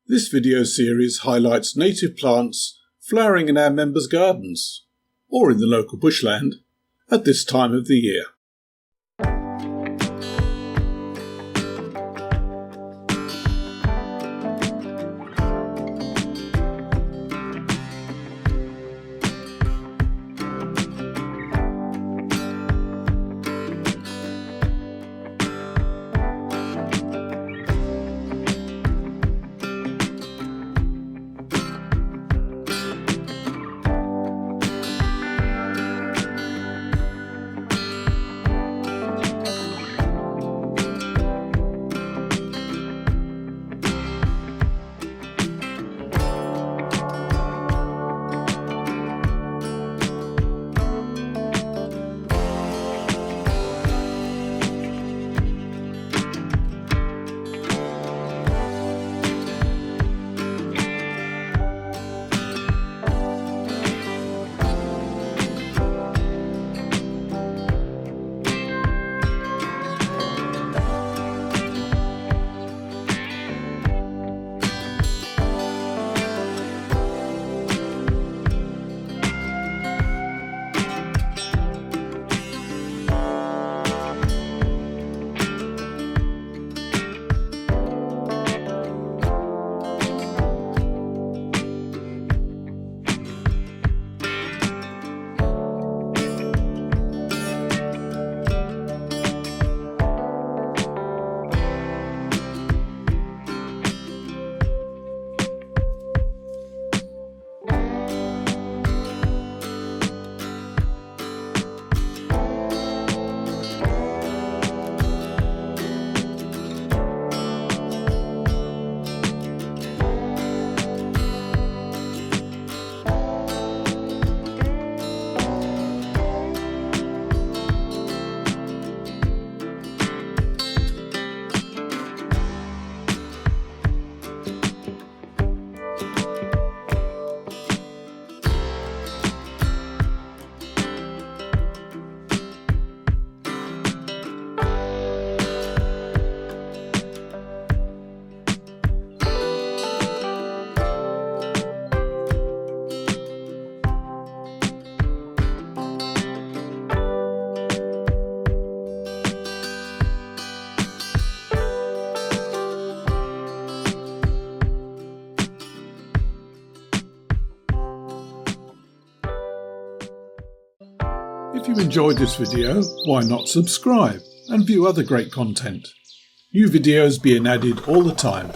This video series highlights native plants flowering in our members' gardens, or in the local bushland, at this time of the year. If you enjoyed this video, why not subscribe and view other great content? New videos being added all the time.